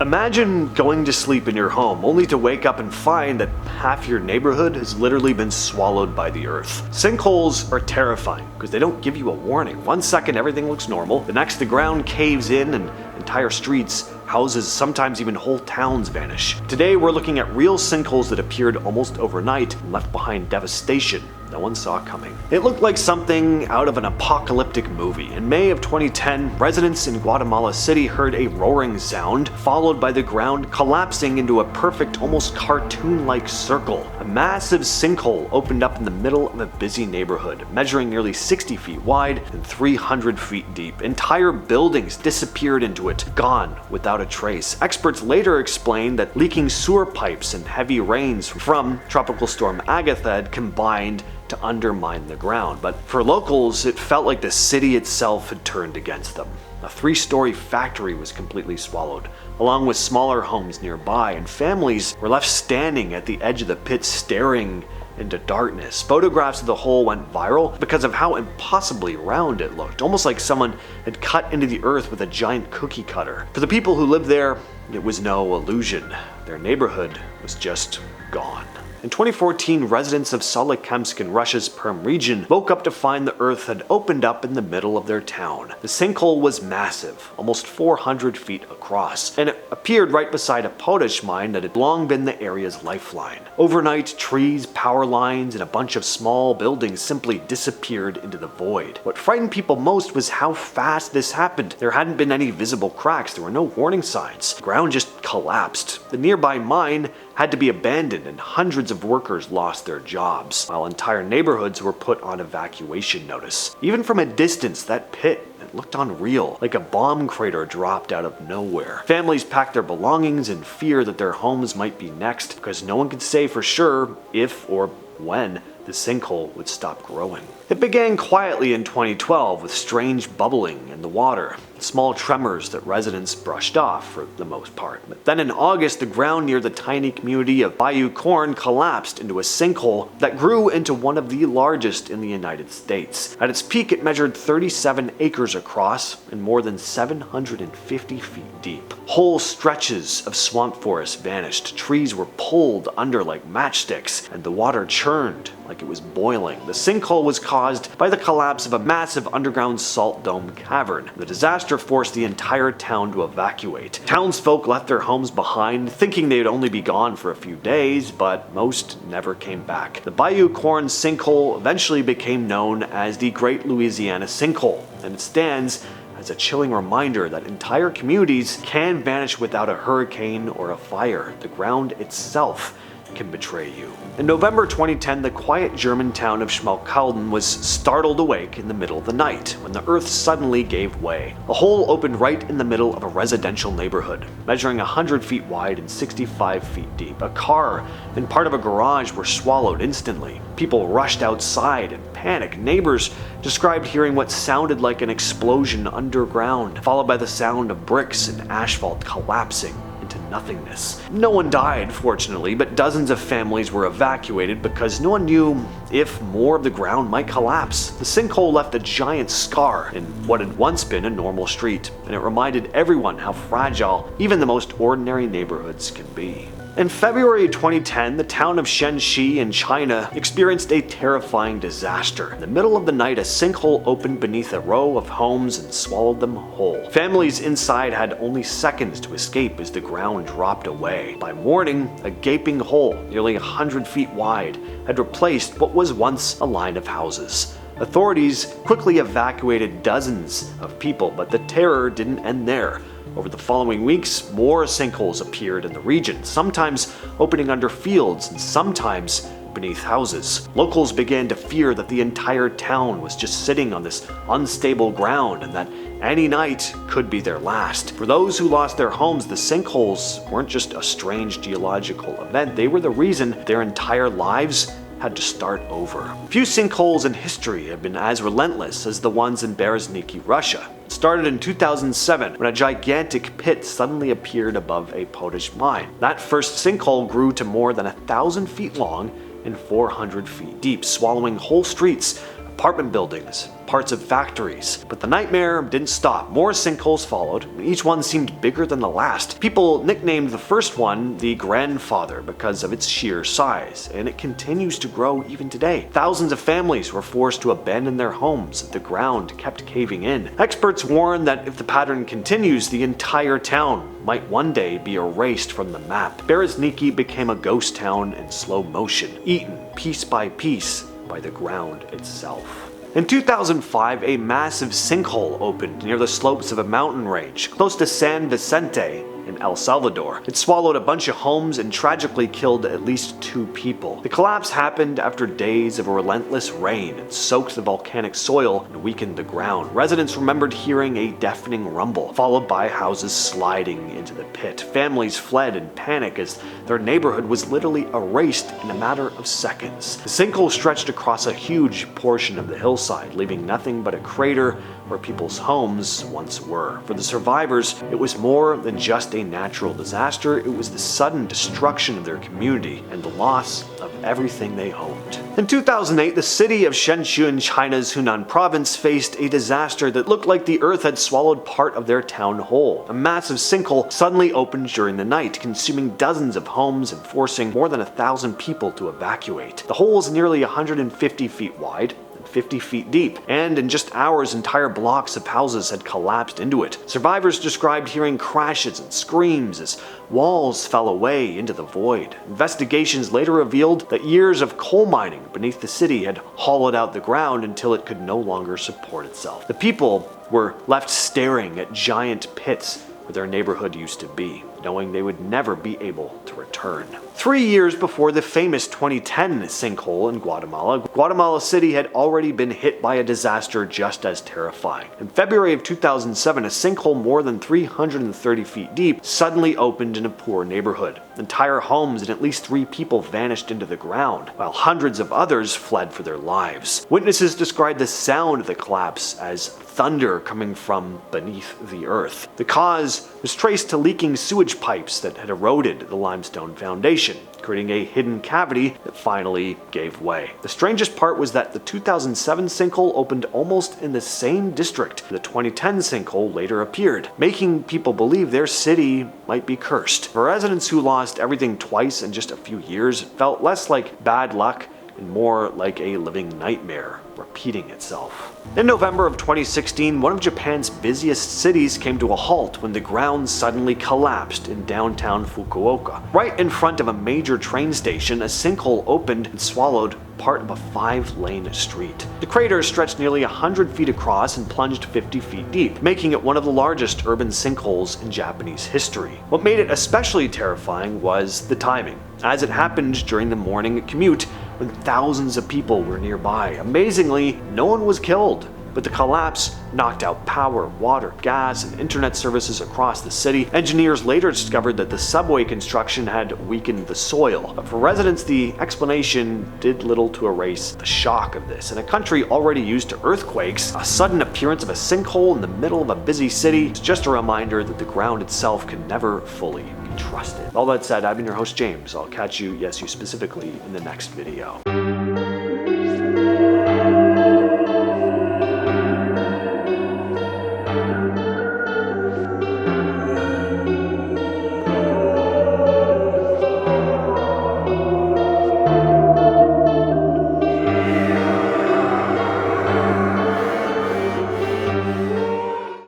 Imagine going to sleep in your home only to wake up and find that half your neighborhood has literally been swallowed by the earth. Sinkholes are terrifying because they don't give you a warning. 1 second everything looks normal, the next the ground caves in and entire streets, houses, sometimes even whole towns vanish. Today we're looking at real sinkholes that appeared almost overnight and left behind devastation no one saw coming. It looked like something out of an apocalyptic movie. In May of 2010, residents in Guatemala City heard a roaring sound, followed by the ground collapsing into a perfect, almost cartoon-like circle. A massive sinkhole opened up in the middle of a busy neighborhood, measuring nearly 60 feet wide and 300 feet deep. Entire buildings disappeared into it, gone without a trace. Experts later explained that leaking sewer pipes and heavy rains from Tropical Storm Agatha had combined to undermine the ground, but for locals it felt like the city itself had turned against them. A 3-story factory was completely swallowed, along with smaller homes nearby, and families were left standing at the edge of the pit staring into darkness. Photographs of the hole went viral because of how impossibly round it looked, almost like someone had cut into the earth with a giant cookie cutter. For the people who lived there, it was no illusion. Their neighborhood was just gone. In 2014, residents of Solikamsk in Russia's Perm region woke up to find the earth had opened up in the middle of their town. The sinkhole was massive, almost 400 feet across, and it appeared right beside a potash mine that had long been the area's lifeline. Overnight, trees, power lines, and a bunch of small buildings simply disappeared into the void. What frightened people most was how fast this happened. There hadn't been any visible cracks, there were no warning signs. The ground just collapsed. The nearby mine had to be abandoned and hundreds of workers lost their jobs, while entire neighborhoods were put on evacuation notice. Even from a distance, that pit, it looked unreal, like a bomb crater dropped out of nowhere. Families packed their belongings in fear that their homes might be next, because no one could say for sure if or when the sinkhole would stop growing. It began quietly in 2012 with strange bubbling in the water, small tremors that residents brushed off for the most part. But then in August, the ground near the tiny community of Bayou Corne collapsed into a sinkhole that grew into one of the largest in the United States. At its peak, it measured 37 acres across and more than 750 feet deep. Whole stretches of swamp forest vanished, trees were pulled under like matchsticks, and the water churned like it was boiling. The sinkhole was caused by the collapse of a massive underground salt dome cavern. The disaster forced the entire town to evacuate. Townsfolk left their homes behind, thinking they'd only be gone for a few days, but most never came back. The Bayou Corne sinkhole eventually became known as the Great Louisiana Sinkhole, and it stands as a chilling reminder that entire communities can vanish without a hurricane or a fire. The ground itself can betray you. In November 2010, the quiet German town of Schmalkalden was startled awake in the middle of the night when the earth suddenly gave way. A hole opened right in the middle of a residential neighborhood, measuring 100 feet wide and 65 feet deep. A car and part of a garage were swallowed instantly. People rushed outside in panic. Neighbors described hearing what sounded like an explosion underground, followed by the sound of bricks and asphalt collapsing into nothingness. No one died, fortunately, but dozens of families were evacuated because no one knew if more of the ground might collapse. The sinkhole left a giant scar in what had once been a normal street, and it reminded everyone how fragile even the most ordinary neighborhoods can be. In February 2010, the town of Qianxi in China experienced a terrifying disaster. In the middle of the night, a sinkhole opened beneath a row of homes and swallowed them whole. Families inside had only seconds to escape as the ground dropped away. By morning, a gaping hole, nearly 100 feet wide, had replaced what was once a line of houses. Authorities quickly evacuated dozens of people, but the terror didn't end there. Over the following weeks, more sinkholes appeared in the region, sometimes opening under fields and sometimes beneath houses. Locals began to fear that the entire town was just sitting on this unstable ground and that any night could be their last. For those who lost their homes, the sinkholes weren't just a strange geological event, they were the reason their entire lives had to start over. Few sinkholes in history have been as relentless as the ones in Berezniki, Russia. It started in 2007 when a gigantic pit suddenly appeared above a potash mine. That first sinkhole grew to more than 1,000 feet long and 400 feet deep, swallowing whole streets apartment buildings, parts of factories. But the nightmare didn't stop. More sinkholes followed. Each one seemed bigger than the last. People nicknamed the first one the Grandfather because of its sheer size, and it continues to grow even today. Thousands of families were forced to abandon their homes as the ground kept caving in. Experts warn that if the pattern continues, the entire town might one day be erased from the map. Berezniki became a ghost town in slow motion, eaten piece by piece by the ground itself. In 2005, a massive sinkhole opened near the slopes of a mountain range close to San Vicente in El Salvador. It swallowed a bunch of homes and tragically killed at least 2 people. The collapse happened after days of relentless rain and soaked the volcanic soil and weakened the ground. Residents remembered hearing a deafening rumble, followed by houses sliding into the pit. Families fled in panic as their neighborhood was literally erased in a matter of seconds. The sinkhole stretched across a huge portion of the hillside, leaving nothing but a crater where people's homes once were. For the survivors, it was more than just a natural disaster. It was the sudden destruction of their community and the loss of everything they owned. In 2008, the city of Chenzhou in China's Hunan province faced a disaster that looked like the earth had swallowed part of their town whole. A massive sinkhole suddenly opened during the night, consuming dozens of homes and forcing more than 1,000 people to evacuate. The hole is nearly 150 feet wide, 50 feet deep, and in just hours entire blocks of houses had collapsed into it. Survivors described hearing crashes and screams as walls fell away into the void. Investigations later revealed that years of coal mining beneath the city had hollowed out the ground until it could no longer support itself. The people were left staring at giant pits where their neighborhood used to be, knowing they would never be able to return. 3 years before the famous 2010 sinkhole in Guatemala, Guatemala City had already been hit by a disaster just as terrifying. In February of 2007, a sinkhole more than 330 feet deep suddenly opened in a poor neighborhood. Entire homes and at least 3 people vanished into the ground, while hundreds of others fled for their lives. Witnesses described the sound of the collapse as thunder coming from beneath the earth. The cause was traced to leaking sewage pipes that had eroded the limestone foundation, creating a hidden cavity that finally gave way. The strangest part was that the 2007 sinkhole opened almost in the same district the 2010 sinkhole later appeared, making people believe their city might be cursed. For residents who lost everything twice in just a few years, it felt less like bad luck and more like a living nightmare repeating itself. In November of 2016, one of Japan's busiest cities came to a halt when the ground suddenly collapsed in downtown Fukuoka. Right in front of a major train station, a sinkhole opened and swallowed part of a 5-lane street. The crater stretched nearly 100 feet across and plunged 50 feet deep, making it one of the largest urban sinkholes in Japanese history. What made it especially terrifying was the timing, as it happened during the morning commute when thousands of people were nearby. Amazingly, no one was killed, but the collapse knocked out power, water, gas, and internet services across the city. Engineers later discovered that the subway construction had weakened the soil, but for residents, the explanation did little to erase the shock of this. In a country already used to earthquakes, a sudden appearance of a sinkhole in the middle of a busy city is just a reminder that the ground itself can never fully be trusted. All that said, I've been your host James. I'll catch you, yes you specifically, in the next video.